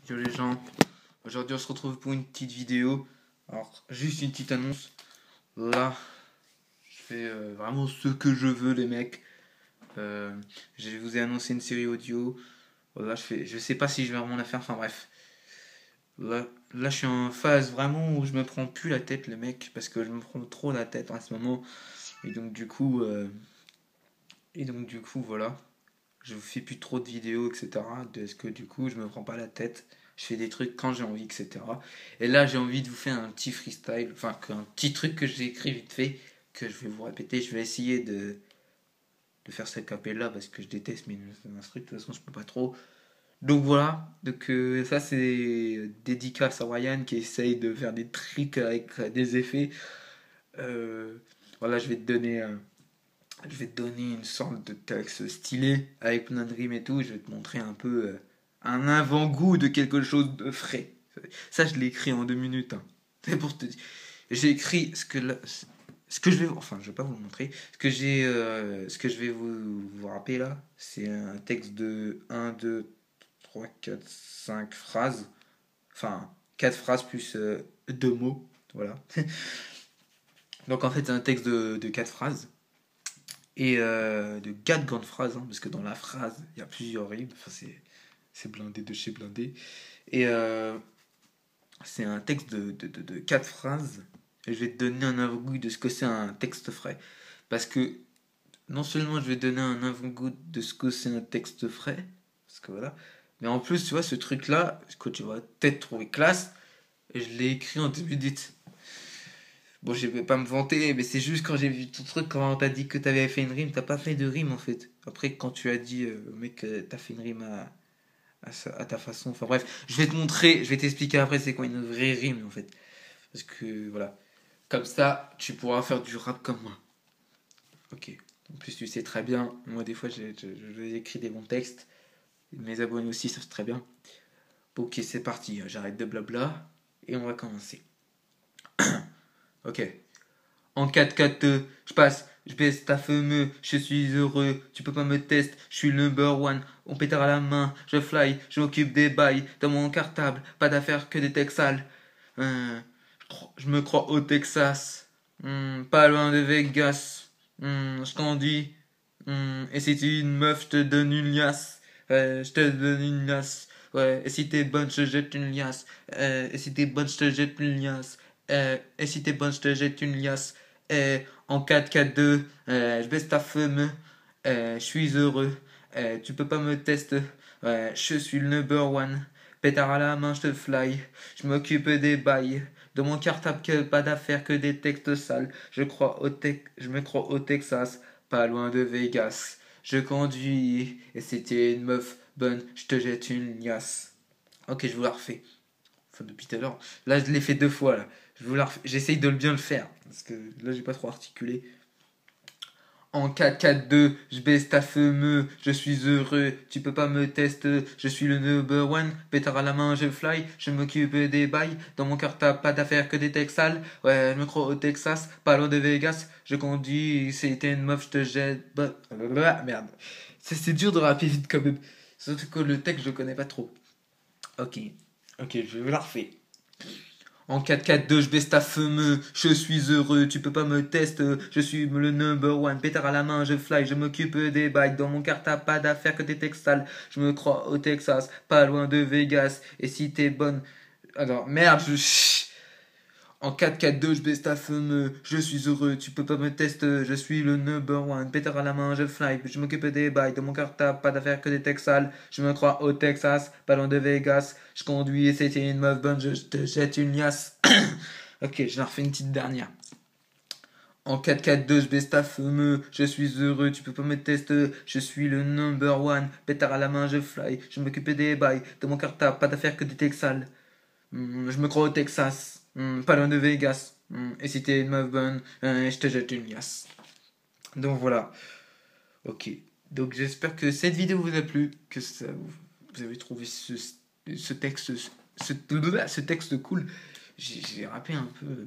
Yo les gens, aujourd'hui on se retrouve pour une petite vidéo. Alors juste une petite annonce. Là, je fais vraiment ce que je veux les mecs. Je vous ai annoncé une série audio. Là je sais pas si je vais vraiment la faire. Enfin bref. Là je suis en phase vraiment où je me prends plus la tête les mecs parce que je me prends trop la tête en ce moment. Et donc du coup voilà. Je vous fais plus trop de vidéos, etc. Parce que du coup, je me prends pas la tête. Je fais des trucs quand j'ai envie, etc. Et là, j'ai envie de vous faire un petit freestyle, enfin, un petit truc que j'ai écrit vite fait, que je vais vous répéter. Je vais essayer de faire cette capella parce que je déteste mes instruments. De toute façon, je peux pas trop. Donc voilà. Donc ça, c'est dédicace à Ryan qui essaye de faire des trucs avec des effets. Euh, voilà, je vais te donner une sorte de texte stylé avec plein de rimes et tout. Je vais te montrer un peu un avant-goût de quelque chose de frais. Ça, je l'ai écrit en 2 minutes. Hein. C'est pour te dire. J'ai écrit ce que je vais. Enfin, je vais pas vous le montrer. Ce que je vais vous rappeler là, c'est un texte de 1, 2, 3, 4, 5 phrases. Enfin, 4 phrases plus 2 mots. Voilà. Donc en fait, c'est un texte de 4 phrases et de 4 grandes phrases, hein, parce que dans la phrase, il y a plusieurs rimes, enfin, c'est blindé de chez blindé. Et c'est un texte de 4 phrases, et je vais te donner un avant-goût de ce que c'est un texte frais. Parce que non seulement je vais te donner un avant-goût de ce que c'est un texte frais, parce que voilà, mais en plus, tu vois, ce truc-là, que tu vas peut-être trouver classe, et je l'ai écrit en 2 minutes. Bon, je vais pas me vanter, mais c'est juste quand j'ai vu ton truc, quand t'as dit que t'avais fait une rime, t'as pas fait de rime en fait. Après, quand tu as dit au mec que t'as fait une rime à ta façon, enfin bref, je vais te montrer, je vais t'expliquer après c'est quoi une vraie rime en fait. Parce que voilà, comme ça, tu pourras faire du rap comme moi. Ok. En plus, tu sais très bien, moi des fois j'écris des bons textes, mes abonnés aussi savent très bien. Ok, c'est parti, j'arrête de blabla et on va commencer. Ok. En 4-4-2, je passe, je baisse ta fumeux, je suis heureux, tu peux pas me tester, je suis le number one, on pétard à la main, je fly, je m'occupe des bails, dans mon cartable, pas d'affaires que des textes sales. Je me crois au Texas, pas loin de Vegas, je t'en dis, et si tu es une meuf, je te donne une liasse, je te donne une liasse, ouais, et si t'es bonne, je te jette une liasse, et si t'es bonne, je te jette une liasse, et si t'es bonne, je te jette une liasse. En 4-4-2, je baisse ta femme, je suis heureux, tu peux pas me tester, je suis le number one, pétard à la main, je te fly, je m'occupe des bails, de mon cartable que pas d'affaires que des textes sales, je me crois au Texas, pas loin de Vegas, je conduis, et si t'es une meuf bonne, je te jette une liasse. Ok, je vous la refais. Enfin, depuis tout à l'heure. Là, je l'ai fait 2 fois. Là. J'essaye de bien le faire. Parce que là, j'ai pas trop articulé. En 4-4-2, je baisse ta fumeux, je suis heureux, tu peux pas me tester, je suis le number one, pétard à la main, je fly, je m'occupe des bails, dans mon cartable, pas d'affaires que des textes sales, ouais, je me crois au Texas, pas loin de Vegas, je conduis, si t'es une meuf, je te jette, merde. C'est dur de rapper vite quand même, surtout que le texte, je connais pas trop. Ok, ok, je vais la refaire. En 4-4-2, je baisse ta fumeux, je suis heureux, tu peux pas me tester, je suis le number one, pétard à la main, je fly, je m'occupe des bails, dans mon cartable, pas d'affaires que des textes sales, je me crois au Texas, pas loin de Vegas, et si t'es bonne... Alors, merde, En 4-4-2, je baisse ta fumeux, je suis heureux, tu peux pas me tester, je suis le number one, pétard à la main, je fly, je m'occupe des bails, dans mon cartable, pas d'affaires que des textes sales, je me crois au Texas, pas loin de Vegas, je conduis et c'était une meuf bonne, je te jette une liasse. Ok, je leur refais une petite dernière. En 4-4-2, je baisse ta fumeux, je suis heureux, tu peux pas me tester, je suis le number one, pétard à la main, je fly, je m'occupe des bails, dans mon cartable, pas d'affaires que des textes sales. Je me crois au Texas, pas loin de Vegas. Et si t'es une meuf bonne, je te jette une liasse. Donc voilà. Ok. Donc j'espère que cette vidéo vous a plu, que vous avez trouvé ce texte, ce texte cool. J'ai rappé un peu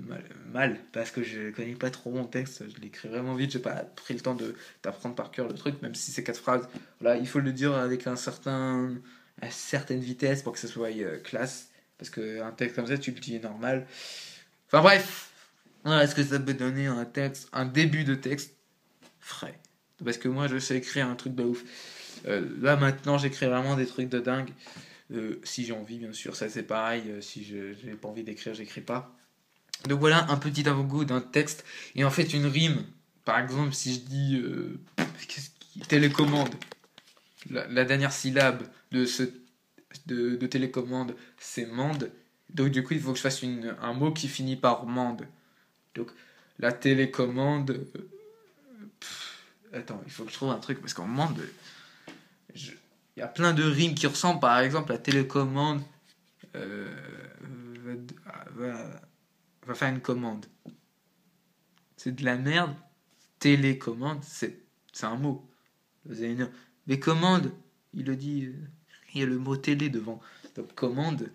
mal parce que je connais pas trop mon texte. Je l'écris vraiment vite. J'ai pas pris le temps d'apprendre par cœur le truc, même si c'est 4 phrases. Voilà, il faut le dire avec un certain à certaine vitesse pour que ça soit classe. Parce qu'un texte comme ça, tu le dis normal. Enfin bref, voilà ce que ça peut donner un texte, un début de texte frais. Parce que moi, je sais écrire un truc de ouf. Là, maintenant, j'écris vraiment des trucs de dingue. Si j'ai envie, bien sûr, ça c'est pareil. Si je n'ai pas envie d'écrire, j'écris pas. Donc voilà un petit avant-goût d'un texte. Et en fait, une rime. Par exemple, si je dis télécommande, la dernière syllabe de télécommande, c'est mande. Donc du coup, il faut que je fasse un mot qui finit par mande. Donc la télécommande. Attends, il faut que je trouve un truc parce qu'en mande, il y a plein de rimes qui ressemblent. Par exemple, la télécommande euh, va faire une commande. C'est de la merde. Télécommande, c'est un mot. Vous allez dire, mais commande, il le dit, il y a le mot télé devant. Donc commande,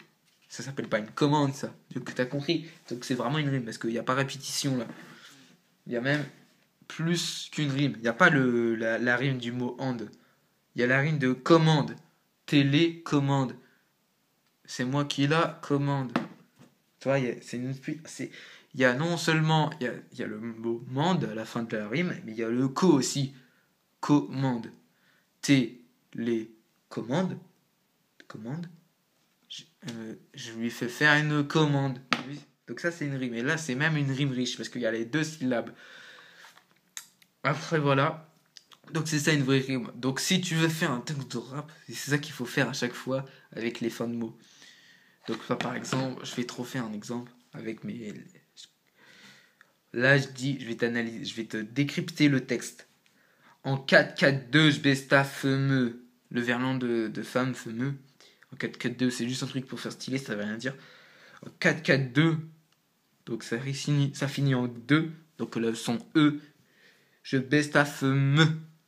ça s'appelle pas une commande, ça. Donc t'as compris. Donc c'est vraiment une rime parce qu'il n'y a pas répétition là. Il y a même plus qu'une rime. Il n'y a pas la rime du mot and. Il y a la rime de commande. Télécommande. C'est moi qui la commande. Tu vois, il y a non seulement il y a le mot mande à la fin de la rime, mais il y a le co aussi. Commande. Télécommande. Commande. Je lui fais faire une commande. Donc ça c'est une rime. Et là c'est même une rime riche parce qu'il y a les deux syllabes. Après voilà. Donc c'est ça une vraie rime. Donc si tu veux faire un texte de rap, c'est ça qu'il faut faire à chaque fois avec les fins de mots. Donc là par exemple, je vais trop faire un exemple avec mes... Là je dis, je vais t'analyser, je vais te décrypter le texte. En 4-4-2, je baisse ta fameux. Le verlan de femme, fameux. En 4-4-2, c'est juste un truc pour faire stylé, ça veut rien dire. En 4-4-2, donc ça finit en 2. Donc le son E. Je baisse ta fameux.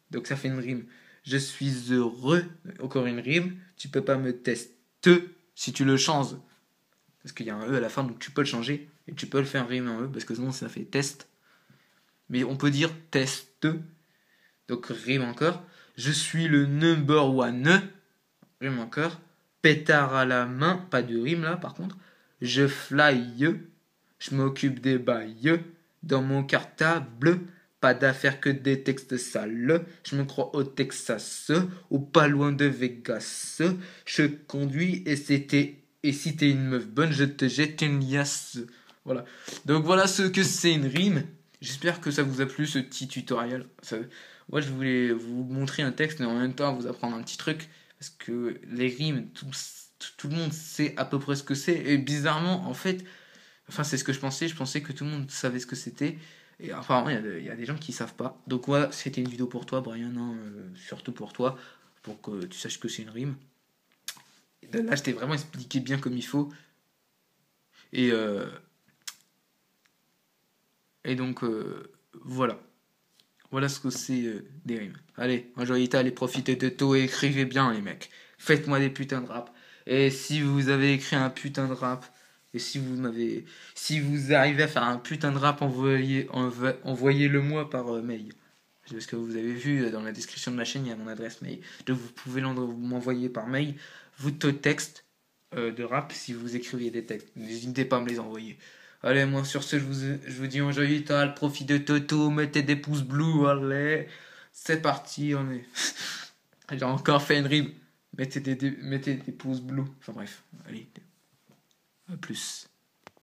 Donc ça fait une rime. Je suis heureux. Encore une rime. Tu peux pas me tester si tu le changes. Parce qu'il y a un E à la fin, donc tu peux le changer. Et tu peux le faire rimer en E, parce que sinon ça fait test. Mais on peut dire test. Donc rime encore. Je suis le number one. Rime encore. Pétard à la main. Pas de rime là par contre. Je fly. Je m'occupe des bails. Dans mon cartable. Pas d'affaires que des textes sales. Je me crois au Texas. Ou pas loin de Vegas. Je conduis et si t'es une meuf bonne, je te jette une liasse. Voilà. Donc voilà ce que c'est une rime. J'espère que ça vous a plu ce petit tutoriel. Moi je voulais vous montrer un texte mais en même temps vous apprendre un petit truc. Parce que les rimes, tout le monde sait à peu près ce que c'est. Et bizarrement, en fait, enfin c'est ce que je pensais que tout le monde savait ce que c'était. Et apparemment il y a des gens qui savent pas. Donc voilà, c'était une vidéo pour toi Brian, hein, surtout pour toi, pour que tu saches que c'est une rime. Et là je t'ai vraiment expliqué bien comme il faut. Et, euh, et donc voilà. Voilà ce que c'est des rimes. Allez, majorité, allez profitez de tout et écrivez bien les mecs. Faites-moi des putains de rap. Et si vous avez écrit un putain de rap, et si vous arrivez à faire un putain de rap, envoyez-le moi par mail. Parce que vous avez vu dans la description de ma chaîne, il y a mon adresse mail. Donc vous pouvez m'envoyer par mail votre texte de rap si vous écriviez des textes. N'hésitez pas à me les envoyer. Allez, moi sur ce, je vous dis enjoy tal, profite de Toto, mettez des pouces bleus, allez. C'est parti, on est. J'ai encore fait une rime. Mettez des pouces bleus. Enfin bref, allez. À plus.